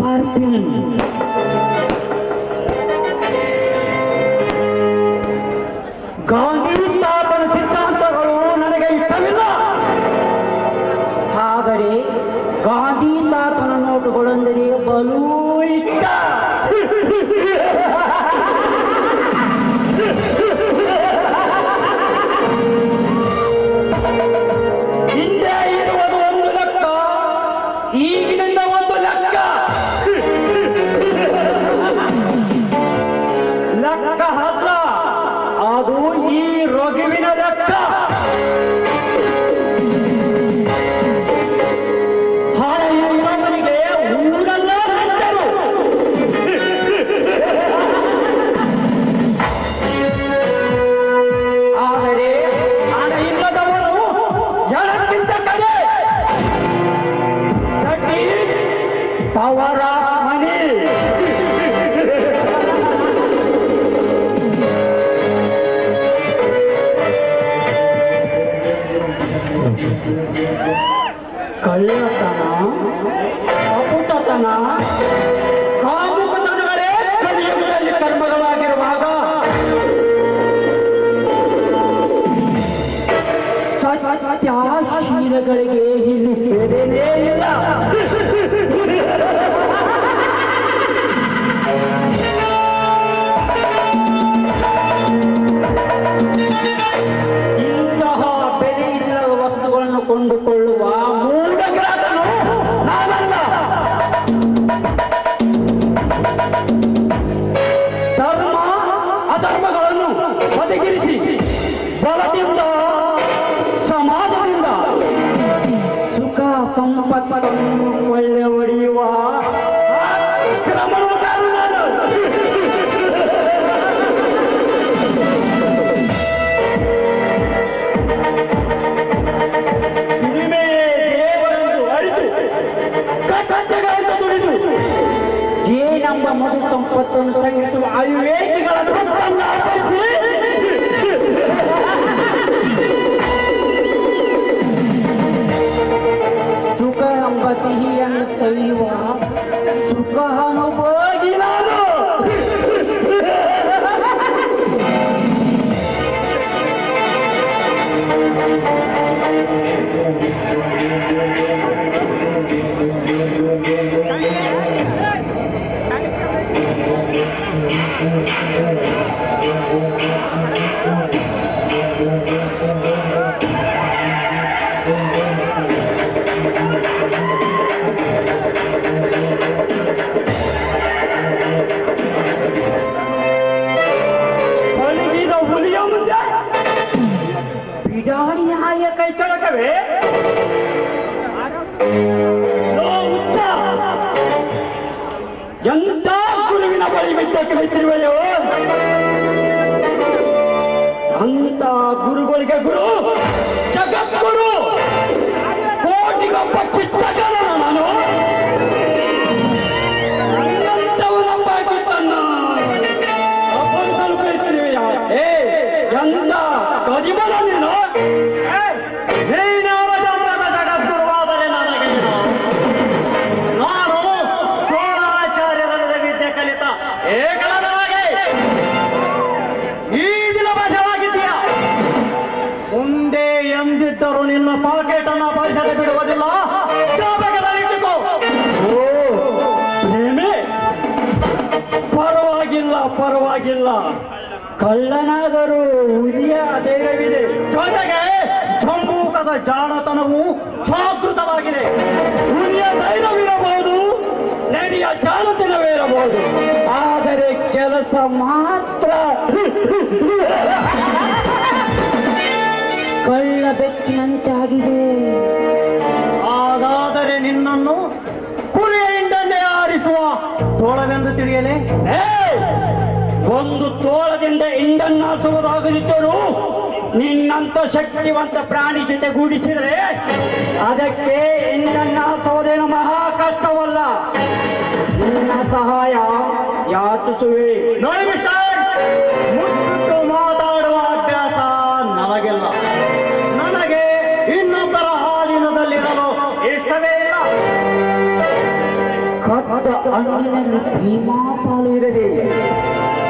ಪಾರ್ಪಿನ್ ಗಾಂಧಿ ತಾತನ ಸಿದ್ಧಾಂತಗಳು ನನಗೆ ಇಷ್ಟವಿಲ್ಲ. ಆದರೆ ಗಾಂಧಿ ತಾತನ ನೋಟುಗಳೆಂದರೆ ಬಲೂ ಇಷ್ಟ. ಹಿಂದೆ ಇರುವುದು ಒಂದು ಲೆಕ್ಕ, ಈಗಿನಿಂದ ಒಂದು ಲೆಕ್ಕ. ಲೆಕ್ಕ ಅಲ್ಲ, ಅದು ಈ ರಘುವಿನ ಲೆಕ್ಕ. ಹಳೆಯ ಇವನಿಗೆ ಊರೆಲ್ಲ ನೆಟ್ಟರು. ಆದರೆ ಹಣ ಇಲ್ಲದವರು ಜನಕ್ಕಿಂತ ಕಡೆ ತಟ್ಟಿ ತವರ ಮನೆ. ಕಳ್ಳತನ, ಕಪುಟತನ, ಕಾಮುಕತನಗಳೇ ಕಲಿಯುಗದಲ್ಲಿ ಕರ್ಮಗಳಾಗಿರುವಾಗ ಸತ್ಯಾಶೀಲಗಳಿಗೆ ಇಲ್ಲಿ ಬೆಲೆನೇ ಇಲ್ಲ. ಇಂತಹ ಬೆಲೆ ಇಲ್ಲದ ವಸ್ತುಗಳನ್ನು ಕೊಂಡುಕೊಳ್ಳುವ ಮೂಢಗ್ರಾಹಕನು ನಾನಲ್ಲ. ಧರ್ಮ ಅಧರ್ಮಗಳನ್ನು ಬದಿಗಿರಿಸಿ ಬಲದಿಂದ ಸಮಾಜದಿಂದ ಸುಖ ಸಂಪತ್ತನ್ನು ಕೊಳ್ಳೆ ಹೊಡೆಯುವ ಆಕ್ರಮಣಕಾರನು ನಾನು. ದುಡಿಮೆ ದೇವರೆಂದು ಅರಿತು ಕಟ್ಟೆಗಳಿಂದ ದುಡಿದು ಜೇನೆಂಬ ಮಧು ಸಂಪತ್ತನ್ನು ಸಂಗ್ರಹಿಸುವ ಅವಿವೇಕಿಗಳ ತಪ್ಪನ್ನು ಆರಿಸಿ ಸುಖ ಎಂಬ ಸಿಹಿಯನ್ನು ಸವಿಯುವ ಸುಖ ಅನುಭೋಗಿ ನಾನು. ಪಳಗಿದ ಹುಲಿಯ ಮುಂದೆ ಬಿಡಾಣಿಯಾಯ ಕೈ ಚಳಕವೇ? ಹುಚ್ಚ, ಎಂತ ಗುರುವಿನ ಬಳಿ ವಿದ್ಯೆ ಕಲಿತಿರುವೆಯೋ? ಅಂತ ಗುರುಗಳಿಗೆ ಗುರು ಜಗದ್ಗುರು, ಕೋಟಿಗೊಬ್ಬ ಚಿತ್ತಜನ ನಾನು. ನನ್ನಂತವನೊಬ್ಬ ಕಿತ್ತನ್ನ ಅಪ್ಪನಿಸಲು ಕಲಿತಿರುವೆಯಾ? ಎಂತ ಕದಿಮನ ನೀನು? ಜಗದ್ಗುರುವಾದರೆ ನನಗೆ ನಾನು ದ್ರೋಣಾಚಾರ್ಯರದ ವಿದ್ಯೆ ಕಲಿತ ಏಕಲನಾಗಿ ಈ ದಿನ ವಶವಾಗಿದ್ದೀಯ. ಮುಂದೆ ಎಂದಿದ್ದರೂ ನಿನ್ನ ಪಾಕೆಟ್ ಅನ್ನ ಪರಿಸದೆ ಬಿಡುವುದಿಲ್ಲ. ಜ್ಞಾಪಕದಲ್ಲಿಟ್ಟುಕೋ. ಪರವಾಗಿಲ್ಲ, ಪರವಾಗಿಲ್ಲ. ಕಳ್ಳನಾದರೂ ಹುಲಿಯ ಧೈರ್ಯವಿದೆ. ಜೊತೆಗೆ ಜಂಬೂಕದ ಜಾಣತನವು ಜಾಗೃತವಾಗಿದೆ. ಹುಲಿಯ ಧೈರ್ಯವಿರಬಹುದು, ನಡೆಯ ಜಾಣತನವಿರಬಹುದು, ಆದರೆ ಕೆಲಸ ಮಾತ್ರ ಕಳ್ಳ ಬೆಕ್ಕಿನಂತಾಗಿದೆ. ಹಾಗಾದರೆ ನಿನ್ನನ್ನು ಕುರಿಯ ಹಿಂಡನ್ನೇ ಆರಿಸುವ ತೋಳವೆಂದು ತಿಳಿಯಲೇ? ಒಂದು ತೋಳದಿಂದ ಹಿಂಡನ್ನಾಸುವುದಾಗದಿದ್ದರೂ ನಿನ್ನಂತ ಶಕ್ತಿವಂತ ಪ್ರಾಣಿ ಜೊತೆ ಗೂಡಿಸಿದರೆ ಅದಕ್ಕೆ ಹಿಂಡನ್ನಾಸುವುದೇನು ಮಹಾ ಕಷ್ಟವಲ್ಲ. ನಿನ್ನ ಸಹಾಯ ಯಾಚಿಸುವೆ. ನೋಡಿ ಮಿಸ್ಟರ್, ಮುಚ್ಚಿಟ್ಟು ಮಾತಾಡುವ ಅಭ್ಯಾಸ ನನಗಿಲ್ಲ. ನನಗೆ ಇನ್ನೊಬ್ಬರ ಹಾಲಿನದಲ್ಲಿರಲು ಇಷ್ಟವೇ ಇಲ್ಲ. ಕದ್ದ ಪಾಲಿನಲ್ಲಿ ಭೀಮಾ ಪಾಲು ಇರದೆ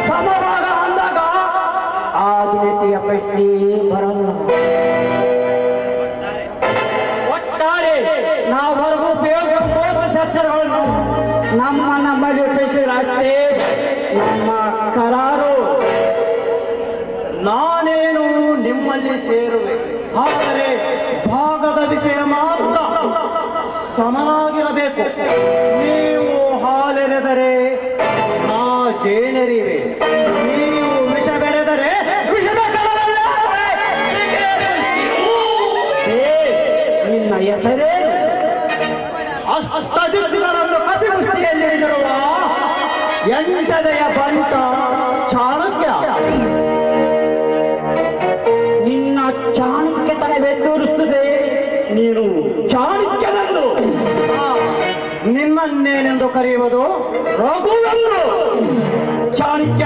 ಸಮಭಾಗ ಅಂದಾಗ ಆದ್ಯತೆಯ ಪ್ರಶ್ನೆ ಬರಲ್ಲ. ಒಟ್ಟಾರೆ ನಾವರೆಗೂ ಉಪಯೋಗಿಸುವ ಶಸ್ತ್ರಗಳನ್ನು ನಮ್ಮಲ್ಲಿ ಉಪಯೋಗಿಸಿದ್ರೆ ನಮ್ಮ ಕರಾರು. ನಾನೇನು ನಿಮ್ಮಲ್ಲಿ ಸೇರುವೆ, ಆದರೆ ಭಾಗದ ವಿಷಯ ಮಾತ್ರ ಸಮನಾಗಿರಬೇಕು. ನೀವು ಹಾಲೆರೆದರೆ ನಾ ಜೇನೆರಿವೆ, ನೀವು ವಿಷ ಬೆರೆದರೆ ವಿಷದ ಕಣದಲ್ಲೇ ನಿನ್ನ ಹೆಸರೇ ಅಷ್ಟದಿಕ್ಕುಗಳನ್ನು ಕಪಿಮುಷ್ಟಿಯಲ್ಲಿ ಹಿಡಿದಿರುವ ಎಂಟನೆಯ ಬಂಟ ಚಾಣಕ್ಯ. ನಿನ್ನ ಚಾಣಕ್ಯತನವೇ ತೋರಿಸುತ್ತದೆ. ನೀನು ಚಾಣಕ್ಯನೆಂದು. ನಿನ್ನನ್ನೇನೆಂದು ಕರೆಯುವುದು? ರಘುವೆಂದು. ಚಾಣಕ್ಯ,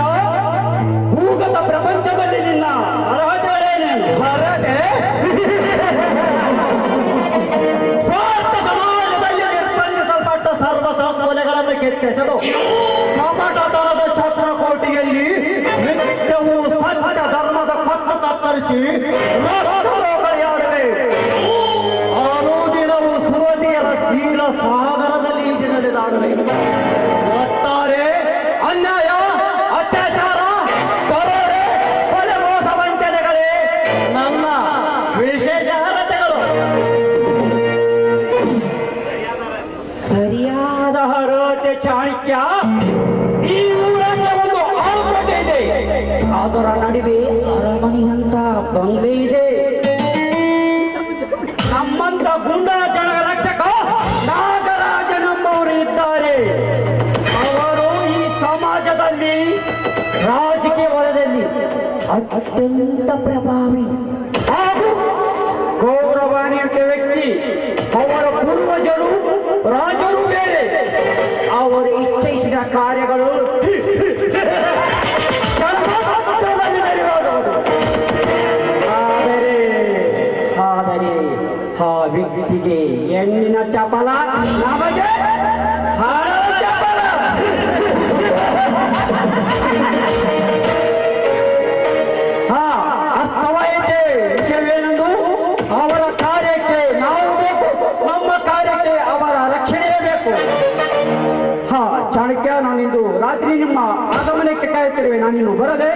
ಭೂಗತ ಪ್ರಪಂಚದಲ್ಲಿ ನಿನ್ನ ಅರ್ಹತೆಗಳೇನೇನು? ಅರ್ಹತೆ ಸ್ವಾರ್ಥ ಸಮಾಜದಲ್ಲಿ ನಿರ್ಬಂಧಿಸಲ್ಪಟ್ಟ ಸರ್ವ ಸಂಪನ್ಮೂಲಗಳನ್ನು ಕಿತ್ತೆಸೆದು ಕಪಟತನದ ಚಕ್ರಕೋಟಿಯಲ್ಲಿ ನಿತ್ಯವೂ ಸತ್ಯ ಧರ್ಮದ ಕತ್ತು ಕತ್ತರಿಸಿ ರಕ್ತರೋಗಳೆಯಾಡವೆ. ಅನುದಿನವೂ ಸುರತಿಯರ ಶೀಲ ಸಾಗರದಲ್ಲಿ ಈಜಿನಲ್ಲಿದಾಡವೆ. ಒಟ್ಟಾರೆ ಅನ್ಯಾಯ, ಅತ್ಯಾಚಾರ, ದರೋಡೆ, ಕೊಲೆ, ಮೋಸ, ವಂಚನೆಗಳೇ ನನ್ನ ವಿಶೇಷ ಅರ್ಹತೆಗಳು. ಸರಿಯಾದ ಅರ್ಹತೆ ಚಾಣಕ್ಯ. ಈ ಊರಾಚೆ ಒಂದು ಆಳುಕೋಟೆ ಇದೆ, ಅದರ ನಡುವೆ ಅರಮನೆಯಂತ ಬಂಗ್ಲೆ ಇದೆ. ನಮ್ಮಂತ ಗುಂಡಾ ಜನರ ರಕ್ಷಕ ನಾಗರಾಜನೆಂಬವರು ಇದ್ದಾರೆ. ಅವರು ಈ ಸಮಾಜದಲ್ಲಿ ರಾಜಕೀಯ ವಲಯದಲ್ಲಿ ಅತ್ಯಂತ ಪ್ರಭಾವಿ ಹಾಗೂ ಗೌರವಾನ್ವಿತ ವ್ಯಕ್ತಿ. ಅವರ ಪೂರ್ವಜರು ರಾಜರು ಬೇರೆ, ಅವರು ಇಚ್ಛಿಸಿದ ಕಾರ್ಯಗಳು ಕ್ಷಣಮಾತ್ರದಲ್ಲಿ ನಡೆಯುವುದು. ಆದರೆ ಆ ವ್ಯಕ್ತಿಗೆ ಹೆಣ್ಣಿನ ಚಪಲ, ನಮಗೆ ಹಣದ ಚಪಲ. ಅರ್ಥವಾಯಿತೆ ವಿಷಯವೇನೆಂದು. ಅವರ ಕಾರ್ಯಕ್ಕೆ ನಾವು ಬೇಕು, ನಮ್ಮ ಕಾರ್ಯಕ್ಕೆ ಅವರ ರಕ್ಷಣೆಯೇ ಬೇಕು. ಚಾಣಕ್ಯ, ನಾನಿಂದು ರಾತ್ರಿ ನಿಮ್ಮ ಆಗಮನಕ್ಕೆ ಕಾಯುತ್ತಿರುವೆ. ನಾನಿನ್ನು ಬರದೆ.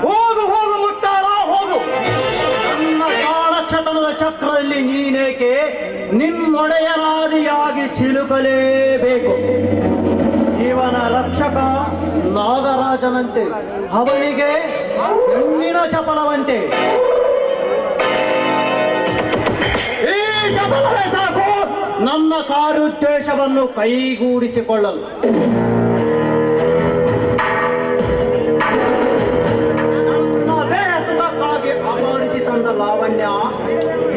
ಹೋಗು ಹೋಗು ಮುಟ್ಟಾಳ ಹೋಗು. ನನ್ನ ಕಾಲಕ್ಷತನದ ಚಕ್ರದಲ್ಲಿ ನೀನೇಕೆ ನಿಮ್ಮೊಡೆಯನಾದಿಯಾಗಿ ಸಿಲುಕಲೇಬೇಕು. ಇವನ ರಕ್ಷಕ ನಾಗರಾಜನಂತೆ, ಅವನಿಗೆ ಹೆಣ್ಣಿನ ಚಪಲವಂತೆ. ಈ ಚಪಲವೇ ಸಾಕು ನನ್ನ ಕಾರ್ಯೋದ್ದೇಶವನ್ನು ಕೈಗೂಡಿಸಿಕೊಳ್ಳಲು. ಅಪಹರಿಸಿ ತಂದ ಲಾವಣ್ಯ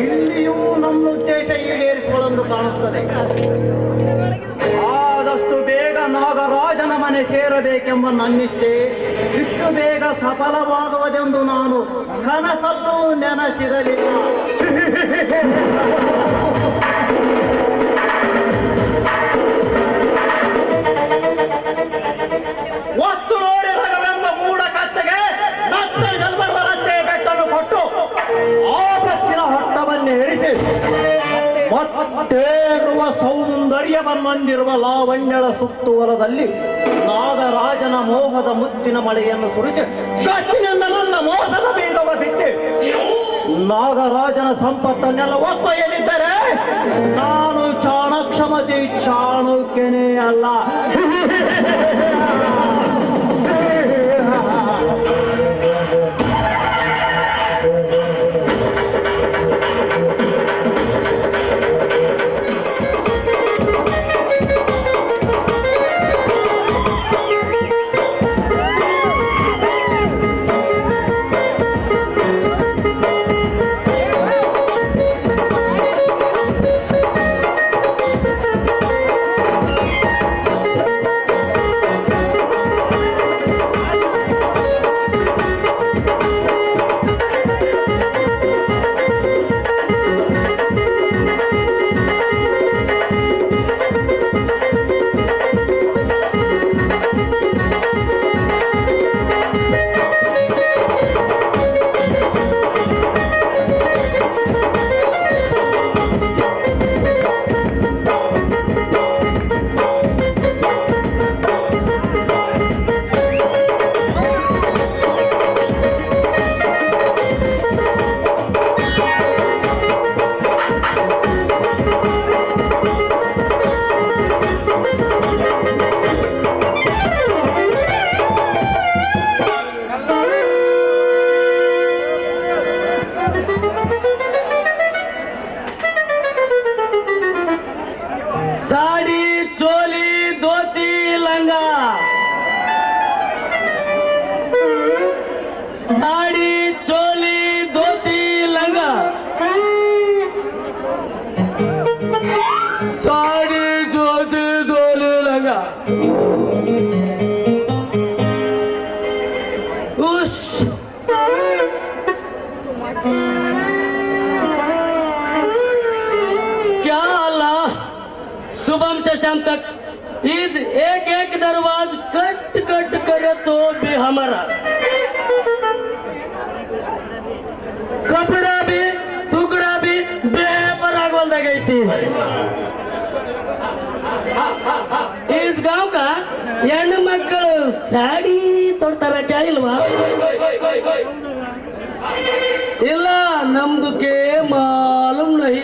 ಇಲ್ಲಿಯೂ ನಮ್ಮ ಉದ್ದೇಶ ಈಡೇರಿಸಿಕೊಳ್ಳಲು ಕಾಣುತ್ತದೆ. ಆದಷ್ಟು ಬೇಗ ನಾಗರಾಜನ ಮನೆ ಸೇರಬೇಕೆಂಬ ನನ್ನಿಷ್ಟೆ ಇಷ್ಟು ಬೇಗ ಸಫಲವಾಗುವುದೆಂದು ನಾನು ಕನಸಲ್ಲೂ ನೆನಸಿರಲಿಲ್ಲ. ಒತ್ತು ನೋಡಿ ರಘವೆಂಬ ಮೂಢ ಕತ್ತೆಗೆ ದತ್ತರಿ ಜನ್ಮರಂತೆ ಬೆಟ್ಟನ್ನು ಕೊಟ್ಟು ಆಪತ್ತಿನ ಹೊಟ್ಟವನ್ನು ಹೆರಿಸಿ ಮತ್ತೇರುವ ಸೌಂದರ್ಯವನ್ನೊಂದಿರುವ ಲಾವಣ್ಯಳ ಸುತ್ತುವಲದಲ್ಲಿ ನಾಗರಾಜನ ಮೋಹದ ಮುತ್ತಿನ ಮಳೆಯನ್ನು ಸುರಿಸಿ ಗಟ್ಟಿನಿಂದ ನನ್ನ ಮೋಸದ ಬೀಗವ ಬಿತ್ತಿ ನಾಗರಾಜನ ಸಂಪತ್ತನ್ನೆಲ್ಲ ಒಪ್ಪೆಯಲಿದ್ದರೆ ನಾನು ಚಾಣಕ್ಷಮತಿ ಚಾಣಕ್ಯನೇ ಅಲ್ಲ. साड़ी चोली धोती लंगा, साड़ी चोली धोती लंगा, साड़ी चोली धोती लंगा. उश क्या अल्लाह शुभम शशाम तक इज एक एक दरवाज कट कट करे तो भी हमारा कपड़ा भी टुकड़ा भी बेपरागवलदाಗೈತಿ. इस गांव का ಹೆಣ್ಣು ಮಕ್ಕಳು ಸಾಡಿ ತೊಡ್ತಾರ ಕ್ಯಾ ಇಲ್ವಾ? ಇಲ್ಲ ನಮ್ದು ಕೆ ಮಾಲೂಮ್ ನಹಿ.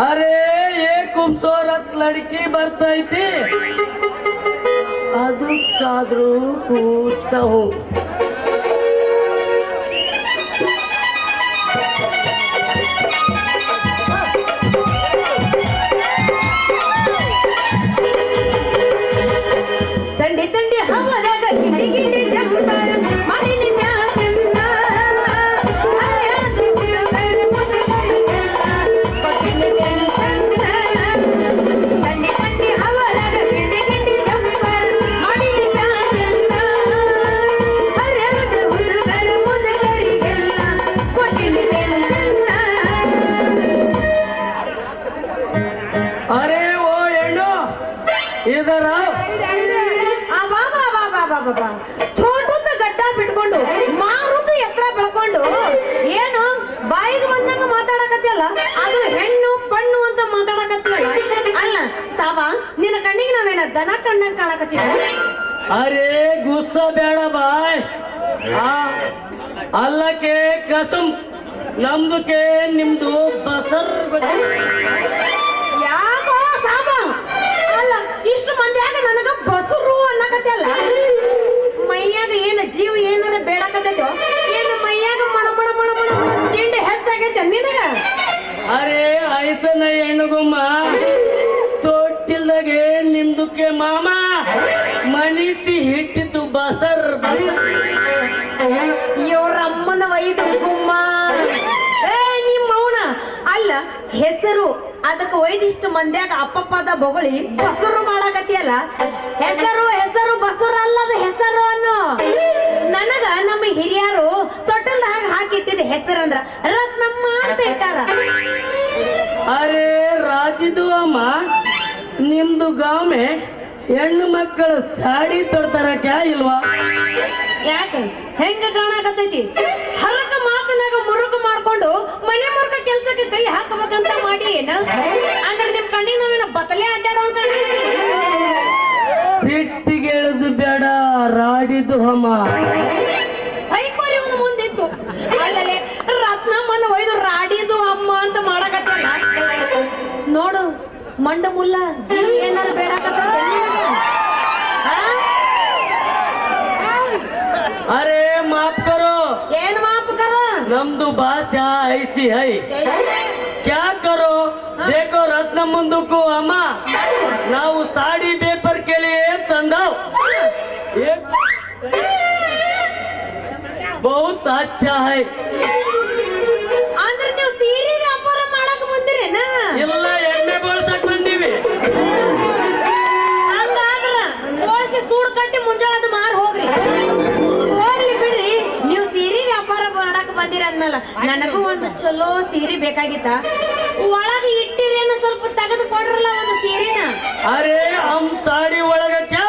अरे ये खूबसूरत लड़की बರ್ತೈತಿ ಅದಕ್ಕಾದ್ರೂ ಕೂಡ್ತಾ ಹೂँ. ತಂಡಿ ತಂಡಿ ಹವರಾಗ ಗಿಡಿ ಗಿಡಿ ಜಂಬರ ಮಡಿನಿ ಮ್ಯಾಲಿಂದ ತಂಡಿ ತಂಡಿ ಹವರಾಗ ಗಿಡಿ ಗಿಡಿ ಜಂಬರ ಮಡಿನಿ ಮ್ಯಾಲಿಂದ ಹರಿಯದ ಹುಡುಗರ ಮುದುಕರಿಗೆಲ್ಲ ಕೊಟ್ಟಿನಿ ಚಂದ. अरे वो ಹೆಣ್ಣು इधर आओ. ಬಾಬಾ ಚೋಟುದ್ದ ಗಡ್ಡ ಬಿಟ್ಕೊಂಡು ಮಾರುದ್ದ ಎತ್ತರ ಬೆಳ್ಕೊಂಡು ಏನು ಬಾಯಿಗೆ ಬಂದಂಗ ಮಾತಾಡಕತ್ತಿಯಲ್ಲ, ಅದು ಹೆಣ್ಣು ಪಣ್ಣು ಅಂತ ಮಾತಾಡಕತ್ತಿಯಲ್ಲ. ಅಲ್ಲ ಸಾಬಾ, ನಿನ್ನ ಕಣ್ಣಿಗೆ ನಾವೇನ ದನ ಕಣ್ಣಂಗ್ ಕಾಣಕತ್ತೀವಿ? अरे गुस्सा ಬೇಡ ಬಾಯ್. ಅಲ್ಲಕ್ಕೆ ಕಸಂ ನಮ್ದುಕೆ ನಿಮ್ದು ಬಸರ್ ಯಾಕೋ ಸಾಬಾ, ಅಲ್ಲ ಇಷ್ಟು ಮಂದಿಯಾಗ ನನಗ ಬಸರು ಅನ್ನಕತ್ತಿಯಲ್ಲ. ಮೈಯಾಗ ಏನ ಜೀವ ಏನಾರ ಬೇಡಕತ್ತೈತೋ ಏನು? ಮೈಯಾಗ ಮಣ ಮಣ ಮಣ ಮಣ ತಿಂಡಿ ಹೆಚ್ಚಾಗೈತೆ ನಿನಗ? ಅರೆ ಐಸನ ಹೆಣ್ಣುಗುಮ್ಮ ತೊಟ್ಟಿಲ್ದಾಗೆ ನಿಮ್ದುಕ್ಕೆ ಮಾಮ ಮನಿಸಿ ಹಿಟ್ಟಿದ್ದು ಬಸರ್ ಇವ್ರಮ್ಮನ ವೈದು ಗುಮ್ಮ. ನಿಮ್ಮ ಮೌನ ಅಲ್ಲ ಹೆಸರು ಅದಕ್ಕೆ ಒಯ್ದಿಷ್ಟು ಮಂದ್ಯಾಗ ಅಪ್ಪಪ್ಪದ ಬೊಗಳಿ ಬಸರು ಮಾಡಾಕತ್ತಿಯಲ್ಲ. ಹೆಸರು ಹೆಸರು ಬಸರು ಅಲ್ಲದ ಹೆಸರು ಅನ್ನು. ನನಗ ನಮ್ಮ ಹಿರಿಯರು ತೊಟ್ಟಲ್ದಾಗ ಹಾಕಿಟ್ಟಿದ ಹೆಸರಂದ್ರ ರತ್ನಮ್ಮ ಅಂತ ಇಟ್ಟಾರ. ಅರೆ ರಾಜಿದು ಅಮ್ಮ, ನಿಮ್ದು ಗಾಂವೆ ಹೆಣ್ಣು ಮಕ್ಕಳು ಸಾಡಿ ತೊಡ್ತಾರ ಕ್ಯಾ ಇಲ್ವಾ? ಯಾಕ ಹೆಂಗ ಕಾಣಕತ್ತೈತಿ? ಹರಕ ಮಾತನಾಗ ಮುರುಕ ಮಾಡ್ಕೊಂಡು ಮನೆ ಮುರುಕ ಕೆಲ್ಸಕ್ಕೆ ಮ್ಯಾಗ ಕೈ ಹಾಕಬೇಕಂತ ಮಾಡಿ ಏನ ಅಂದ್ರೆ ನಿಮ್ ಕಣ್ಣಿಗೆ ನಾವೇನ ಬತ್ತಲೆ ಅಡ್ಡಾಡೋ ಸಿಟ್ಟಿಗೆ ಎಳೆದು ಬೇಡ ರಾಡಿದು ಹಮ. ಹೈಕೋರಿ ಇವನು ಮುಂದಿತ್ತು ಅಲ್ಲೇ ರತ್ನಮ್ಮನ ಒಯ್ದು ರಾಡಿದು ಅಮ್ಮ ಅಂತ ಮಾಡಕತ್ತಲ್ಲ ನೋಡು ಮಂಡ ಮುಲ್ಲ ಜೀವ ಏನಾರು ಬೇಡಾಕತ್ತ अरे माफ करो, ಏನ್ ಮಾಪ್ ಕರ नमदु भाषा ऐसी है, क्या करो देखो रत्न मुंदुको अಮ್ಮ ನಾವು साड़ी पेपर के लिए तंदाव बहुत अच्छा है. ಅಂದ್ರೆ ನೀವು ಸೀರೆ ವ್ಯಾಪಾರ ಮಾಡಕ್ ಬಂದಿರೇನ ಇಲ್ಲ ಎಣ್ಣೆ ಬಳಸಕ್ ಬಂದೀವಿ. ಹಂಗಾದ್ರ ಕೋಳಿಸಿ ಸೂಡ್ ಕಟ್ಟಿ ಮುಂಜಾನೆ ಮಾರ್ ಹೋಗ್ರಿ ಹೋಗ್ಲಿ ಬಿಡ್ರಿ. ನೀವು ಸೀರೆ ವ್ಯಾಪಾರ ಮಾಡಕ್ ಬಂದಿರ ಅಂದ್ಮೇಲೆ ನನಗೂ ಒಂದು ಚಲೋ ಸೀರೆ ಬೇಕಾಗಿತ್ತ ಒಳಗೆ ಇಟ್ಟಿರೇನು ಸ್ವಲ್ಪ ತೆಗೆದು ಕೊಡ್ರಲ್ಲ ಒಂದು ಸೀರೆನ. अरे हम साड़ी ಒಳಗ क्या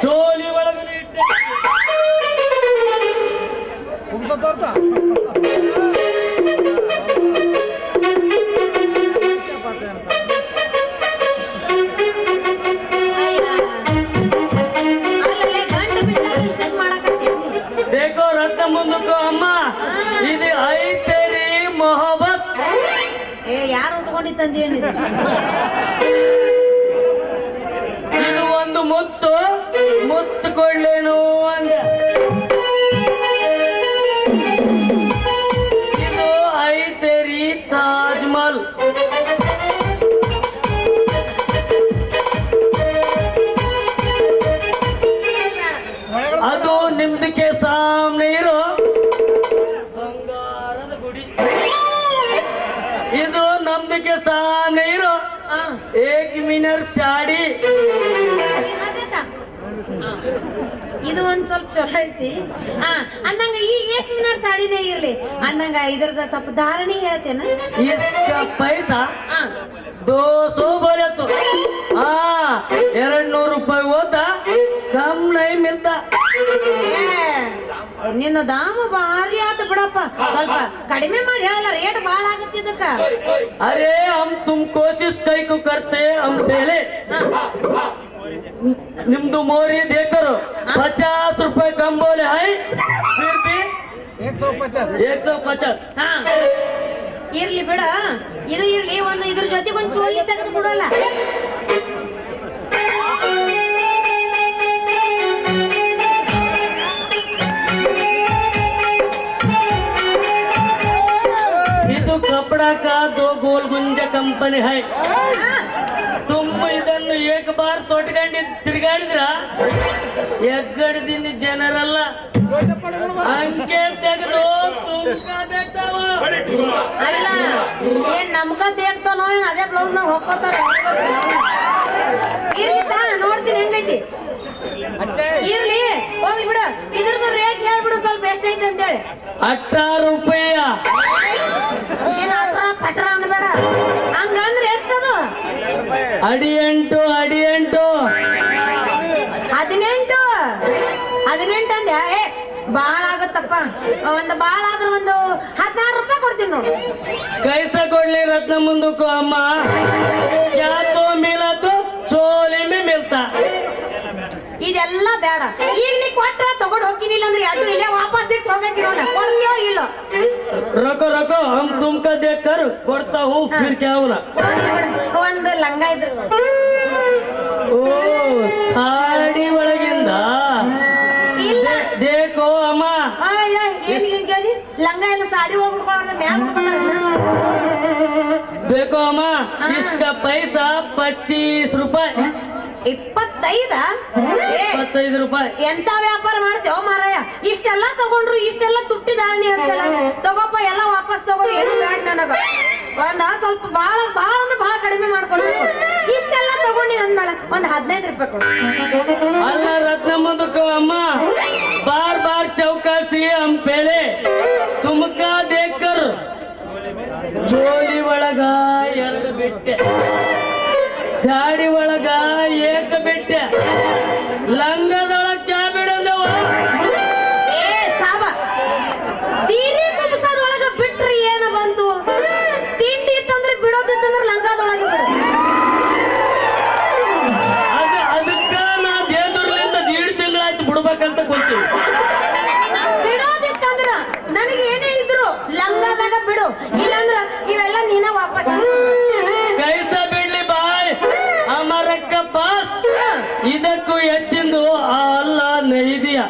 ಚೋಲಿ ಒಳಗ ಇಟ್ಟೆ. ಅಲ್ಲಲ್ಲೇ ಗಂಟು ಬಿದ್ದಾಗ ಇಷ್ಟೊಂದು ಮಾಡಕತ್ತೀನಿ. देखो रत्न मुंदुको ಅಮ್ಮ ಇದು ಐ तेरी मोहब्बत. ಏ ಯಾರು ಉಟ್ಕೊಂಡಿ ತಂದೇನಿದೆ ಇದು ಒಂದು ಮುತ್ತು ಮುತ್ತು ಕೊಡ್ಲೇನು ಅಂದೆ. ಇದು ಐ तेरी ತಾಜ್ ಮಹಲ್. ಅದು ನಿಮ್ದಕ್ಕೆ ಸಾಮ್ನೆ ಇರೋ ಬಂಗಾರದ ಗುಡಿ. ಇದು ನಮ್ದಕ್ಕೆ ಸಾಮ್ನೆ ಇರೋ ಏಕ್ ಮಿನರ್ ಸಾಡಿ. ಇದು ಒಂದ್ ಸ್ವಲ್ಪ ಚಲೋ ಐತಿ ಅಂದಂಗ ಈ ಏಕ್ ಮಿನರ್ ಸಾಡಿನೇ ಇರ್ಲಿ ಅಂದಂಗ ಇದ್ರದ ಸ್ವಲ್ಪ ಧಾರಣೆ ಹೇಳ್ತೇನ. इसका पैसा 200 बोले तो हाँ 200 रुपये होता कम नहीं मिलता. ನಿನ್ನ ದಾಮ ಭಾರಿ ಆತ ಬಿಡಪ್ಪ ಸ್ವಲ್ಪ ಕಡಿಮೆ ಮಾಡಿ ಹೇಳಲ್ಲ ರೇಟ್ ಬಾಳ ಆಗತ್ತೆ ಇದಕ್ಕ. अरे हम तुम कोशिश कई को करते हम पहले निम्दु मोरी देखो 50 रुपए कम बोले है फिर भी 150. ಹಾ ಇರ್ಲಿ ಬಿಡ ಇದು ಇರ್ಲಿ ಒಂದು ಇದ್ರ ಜೊತೆಗೆ ಒಂದು ಚೋಲಿ ತೆಗೆದು ಬಿಡಲ್ಲ. ಇದು कपड़ा का 2 गोल गुंजा कंपनी है. तुम ಇದನ್ನು ಏಕ ಬಾರ್ ತೊಟ್ಕೊಂಡು ತಿರುಗಾಡಿದ್ರ ಎಗ್ಗಡದಿಂದ ಜನರಲ್ಲ ಅಂಕೆ ತೆಗೆದು ತುಮಕ ಬೇಕ್ತಾವ. ಅಲ್ಲ ಏನ್ ನಮ್ಗ ದೇಗ್ತಾನೋ ಏನ್ ಅದೇ ಬ್ಲೌಸ್ ನಾಗ ಹೋಗ್ಕೋತಾರ ನೋಡ್ತೀನಿ ಹೆಂಗೈತಿ ಇರ್ಲಿ ಹೋಗಿ ಬಿಡ ಇದ್ರದ್ದು ರೇಟ್ ಹೇಳ್ಬಿಡು ಸ್ವಲ್ಪ ಎಷ್ಟೈತಿ ಅಂತೇಳಿ. 18 ರೂಪಾಯಿ. ಏನ್ ಅಟ್ರ ಪಟ್ರ ಅನ್ಬೇಡ ಹಂಗಂದ್ರೆ ಎಷ್ಟದು ಅಡಿ 8 18 ಅಂದ್ಯಾ ಏ ಬಾಳ ಆಗತ್ತಪ್ಪ ಒಂದು ಬಾಳ ಆದ್ರ ಒಂದು 16 ರೂಪಾಯಿ ಕೊಡ್ತೀನಿ ನೋಡು. ಕೈಸ ಕೊಡ್ಲಿ ರತ್ನ ಮುಂದಕ್ಕೂ ಅಮ್ಮ ಕ್ಯಾ ತೋ ಮಿಲಾ ತೋ ಚೋಲಿ ಮೇ ಮಿಲ್ತಾ. ಇದೆಲ್ಲ ಬೇಡ ಈಗ ನೀ ಕೊಟ್ರ ತಗೊಂಡ್ ಹೋಗಿನಿಲ್ಲ ಅಂದ್ರೆ ಅದು ಇಲ್ಲೇ ವಾಪಸ್ ಇಟ್ಟು ಹೋಗ್ಬೇಕು ನೋಡ ಕೊಡ್ತೀಯೋ ಇಲ್ಲೋ. ರೊಕ್ಕ ರೊಕ್ಕ ಹಮ್ ತುಮಕ ದೇಖ್ ಕರ್ ಕೊಡ್ತಾ ಹೂ ಫಿರ್ ಕ್ಯಾ ಹೋನಾ. ಒಂದು ಲಂಗ ಇದ್ರ ಓ ಸಾಡಿ ಒಳಗಿಂದ ಇಲ್ಲ ದೇಖೋ ಅಮ್ಮ. ಏನ್ ಹಿಂಗದಿ ಲಂಗ ಎಲ್ಲ ಸಾಡಿ ಹೋಗ್ಬಿಡ್ಕೊಳ್ಳೋದು ಮ್ಯಾಲ देखो अम्मा इसका पैसा 25 रुपए. 25 ರೂಪಾಯಿ. ಎಂತ ವ್ಯಾಪಾರ ಮಾಡ್ತೇವ ಮಾರಾಯ ಇಷ್ಟೆಲ್ಲ ತಗೊಂಡ್ರು ಇಷ್ಟೆಲ್ಲ ತುಟ್ಟಿ ಧಾರಣೆ ಅಂತಲ್ಲ ತಗೋಪ್ಪ ಎಲ್ಲ ವಾಪಸ್ ತಗೋ ಏನು ಬೇಡ ನನಗ ಒಂದ ಸ್ವಲ್ಪ ಬಾಳ ಬಾಳ ಅಂದ್ರೆ ಬಾಳ ಕಡಿಮೆ ಮಾಡ್ಕೊಳ್ಬೇಕು. ಇಷ್ಟೆಲ್ಲ ತಗೊಂಡಿ ಅಂದ್ಮೇಲೆ ಒಂದ್ 15 ರೂಪಾಯಿ ಕೊಡು. ಅಲ್ಲ ರತ್ನ ಮುಂದಕ್ಕೂ ಅಮ್ಮ बार बार चौकसी हम पहले तुमका देखकर ಚೋಲಿ ಒಳಗ 2 ಬಿಟ್ಟೆ ಸಾಡಿ ಒಳಗ 1 ಬಿಟ್ಟೆ ಲಂಗದೊಳಗ ಕ್ಯಾ ಬಿಡದವ. ಏ ಸಾಬ ಸೀರೆ ಕುಂಸದೊಳಗ ಬಿಟ್ರಿ ಏನು ಬಂತು ಕೈಸ ಬಿಡ್ಲಿ ಬಾಯ್ ಅಮರಕ್ಕ ಪಾಸ್ ಇದಕ್ಕೂ ಹೆಚ್ಚಿಂದು ಆ ಅಲ್ಲ ನೈದಿಯ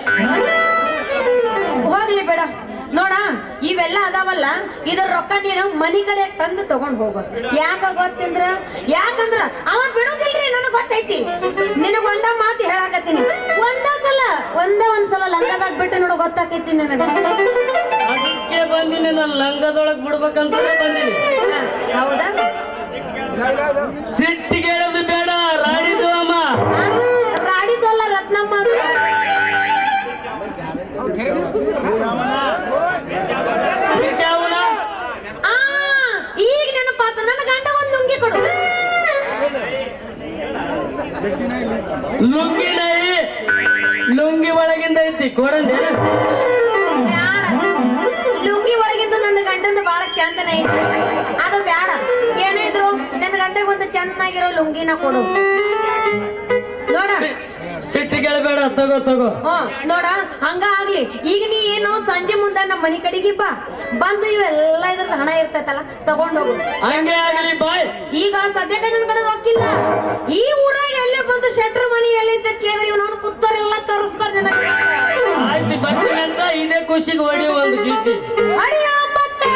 ಹೋಗ್ಲಿ ಬೇಡ ನೋಡ ಇವೆಲ್ಲ ಅದಾವಲ್ಲ ಇದ್ರ ರೊಕ್ಕ ನೀನು ಮನಿ ಕಡೆ ತಂದು ತಗೊಂಡ್ ಹೋಗು. ಯಾಕ ಗೊತ್ತಿಂದ್ರ ಯಾಕಂದ್ರ ಅವ ಬಿಡುದಿಲ್ರಿ ನನಗ್ ಗೊತ್ತೈತಿ. ನಿನಗ್ ಒಂದ ಮಾತು ಹೇಳಾಕತ್ತೀನಿ, ಒಂದ್ಸಲ ಲಂಗದಾಗ ಬಿಟ್ಟು ನೋಡು ಗೊತ್ತಾಕೈತಿ ನನಗ. ಅದಕ್ಕೆ ಬಂದಿನಿ ನಾನು ಲಂಗದೊಳಗ್ ಬಿಡ್ಬೇಕಂತ ಬಂದಿನಿ. ಹೌದಾ? ಸಿಟ್ಟಿಗೆ ಹೇಳೋದು ಬೇಡ, ರಾಡಿದು ಅಮ್ಮ. ರಾಡಿದಲ್ಲ ರತ್ನಮ್ಮ. ಈಗ ನೆನಪಾತ ನನ್ನ ಗಂಡ ಒಂದ್ ಲುಂಗಿ ಕೊಡು. ಲುಂಗಿ ಒಳಗಿಂದ ಐತಿ ಕೊಡಂದೆ. ಲುಂಗಿ ಒಳಗಿಂದ ನನ್ನ ಗಂಡಂದ ಬಹಳ ಚಂದನ ಐತಿ, ಅದು ಬ್ಯಾಡ. ಏನೇ ಇದ್ರು ನನ್ನ ಗಂಡಗ ಒಂದು ಚೆನ್ನಾಗಿರೋ ಲುಂಗಿನ ಕೊಡು. ನೋಡ ಸಿಟ್ಟಿಗೆ ಹೇಳಬೇಡ, ತಗೋ ತಗೋ. ನೋಡ ಹಂಗ ಆಗ್ಲಿ. ಈಗ ನೀ ಏನು ಸಂಜೆ ಮುಂದ ನಮ್ಮ ಮನಿ ಕಡೆಗೆ ಬಂದು ಇವೆಲ್ಲ ಇದ್ರದ್ದು ಹಣ ಇರ್ತೈತಲ್ಲ ತಗೊಂಡೋಗು. ಹಂಗೆ ಆಗಲಿ ಬಾಯ್. ಈಗ ಸದ್ಯಕ್ಕೆ ನನ್ನ ಕಡೆ ರೊಕ್ಕಿಲ್ಲ. ಈ ಊರಾಗ ಎಲ್ಲೇ ಬಂದು ಶೆಟ್ರ್ ಮನಿ ಎಲ್ಲಿಂದ ಕೇಳಿದ್ರೆ ಇವನು ಪುತ್ತರೆಲ್ಲ ತರಿಸ್ತಾರೆ ನನಗೆ. ಆಯ್ತು ಬರ್ತೀನಿ ಅಂತ ಇದೇ ಖುಷಿಗೆ ಹೊಡಿ ಒಂದು ಗೀಚಿ. ಅಡಿಯೋ ಮತ್ತೆ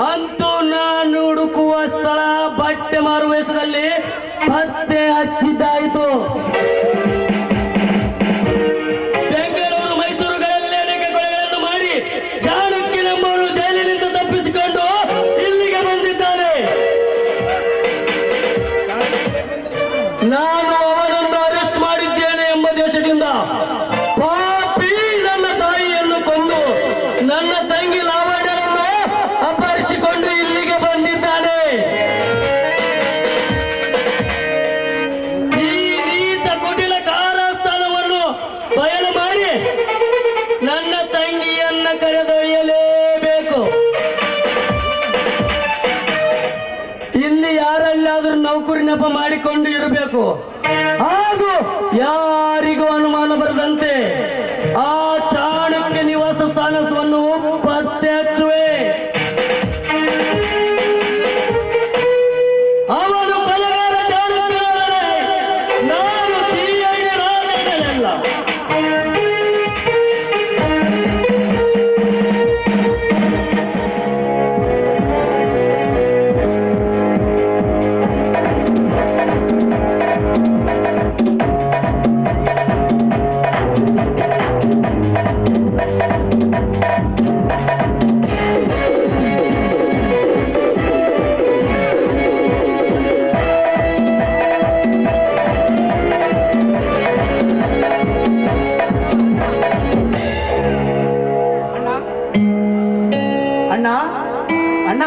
ಅಂತೂ ನಾನು ಹುಡುಕುವ ಸ್ಥಳ ಬಟ್ಟೆ ಮಾರುವ ಹೆಸರಲ್ಲಿ ಪತ್ತೆ ಹಚ್ಚಿದ್ದಾಯಿತು. ಬೆಂಗಳೂರು ಮೈಸೂರುಗಳಲ್ಲಿ ಅನೇಕ ಕೊಲೆಗಳನ್ನು ಮಾಡಿ ಚಾಣಕ್ಯನೆಂಬುವನು ಜೈಲಿನಿಂದ ತಪ್ಪಿಸಿಕೊಂಡು ಇಲ್ಲಿಗೆ ಬಂದಿದ್ದಾನೆ. ನಾನು ಅವನನ್ನು ಅರೆಸ್ಟ್ ಮಾಡಿದ್ದೇನೆ ಎಂಬ ದೇಶದಿಂದ ಪಾಪಿ ನನ್ನ ತಾಯಿಯನ್ನು ಕೊಂದು ನನ್ನ ತಂಗಿ ಲಾವಣ್ಯರನ್ನು ಅಪಹರಿಸಿಕೊಂಡು ಇಲ್ಲಿಗೆ ಬಂದಿದ್ದಾನೆ. ಈ ನೀಚ ಕುಟಿಲ ಕಾರಸ್ಥಾನವನ್ನು ಬಯಲು ಮಾಡಿ ನನ್ನ ತಂಗಿಯನ್ನ ಕರೆದೊಯ್ಯಲೇಬೇಕು. ಇಲ್ಲಿ ಯಾರಲ್ಲಾದ್ರೂ ನೌಕರಿ ನೆಪ ಮಾಡಿಕೊಂಡು ಇರಬೇಕು. ಹಾಗೂ ಯಾರಿಗೂ ಅನುಮಾನ ಬರದಂತೆ ಆ ಚಾಣಕ್ಯ ನಿವಾಸ ಸ್ಥಾನವನ್ನು ಪತ್ತೆ ಹಚ್ಚುವೆ. ಅವನು ಕೊಲೆಗಾರ ಚಾಣಕ್ಯನಾದರೆ ನಾನು ಸಿಐಡಿ ರಾಜನಲ್ಲ. ಅಣ್ಣ ಅಣ್ಣ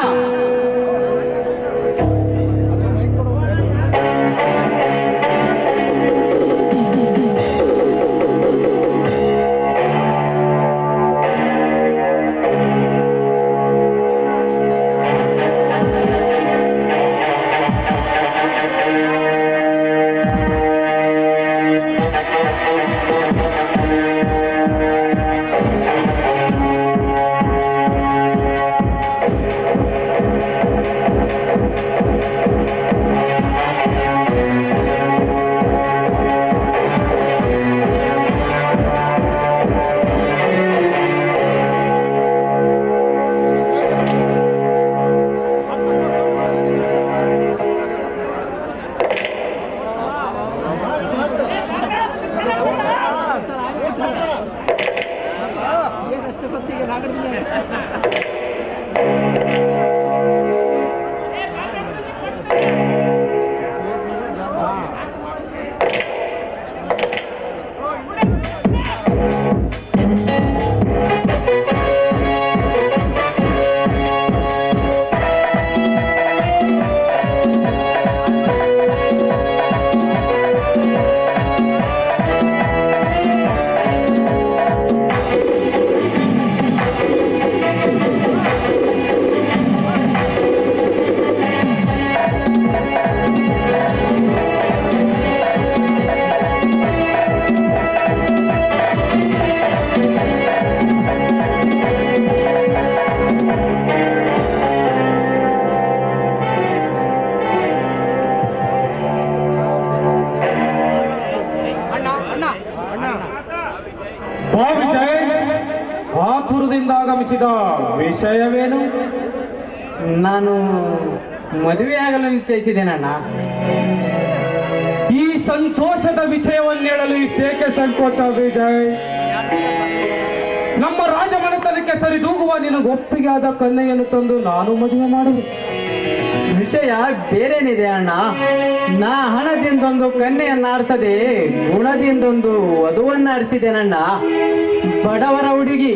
ಬಾ ವಿಜಯ್, ಆತುರದಿಂದ ಆಗಮಿಸಿದ ವಿಷಯವೇನು? ನಾನು ಮದುವೆ ಆಗಲು ನಿಶ್ಚಯಿಸಿದ್ದೇನಣ್ಣ. ಈ ಸಂತೋಷದ ವಿಷಯವನ್ನು ಹೇಳಲು ಇಷ್ಟೇಕೆ ಸಂಕೋಚ ವಿಜಯ್? ನಮ್ಮ ರಾಜಮನೆತನಕ್ಕೆ ಸರಿದೂಗುವ ನಿನಗೆ ಒಪ್ಪಿಗೆ ಆದ ಕನ್ಯೆಯನ್ನು ತಂದು ನಾನು ಮದುವೆ ಮಾಡುವೆ. ವಿಷಯ ಬೇರೇನಿದೆ ಅಣ್ಣ. ನಾ ಹಣದಿಂದೊಂದು ಕನ್ಯೆಯನ್ನಾರಿಸದೆ ಗುಣದಿಂದೊಂದು ವಧುವನ್ನಾರಿಸಿದ್ದೇನಣ್ಣ. ಬಡವರ ಹುಡುಗಿ,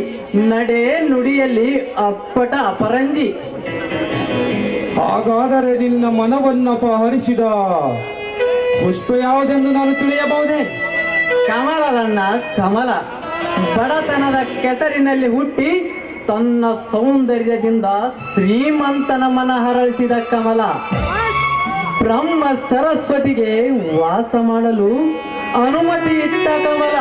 ನಡೆ ನುಡಿಯಲ್ಲಿ ಅಪ್ಪಟ ಅಪರಂಜಿ. ಹಾಗಾದರೆ ನಿನ್ನ ಮನವನ್ನಪಹರಿಸಿದ ಪುಷ್ಪ ಯಾವುದೆಂದು ನಾನು ತಿಳಿಯಬಹುದೇ? ಕಮಲಣ್ಣ, ಕಮಲ. ಬಡತನದ ಕೆಸರಿನಲ್ಲಿ ಹುಟ್ಟಿ ತನ್ನ ಸೌಂದರ್ಯದಿಂದ ಶ್ರೀಮಂತನ ಮನ ಹರಳಿಸಿದ ಕಮಲ. ಬ್ರಹ್ಮ ಸರಸ್ವತಿಗೆ ವಾಸ ಮಾಡಲು ಅನುಮತಿ ಇಟ್ಟ ಕಮಲ.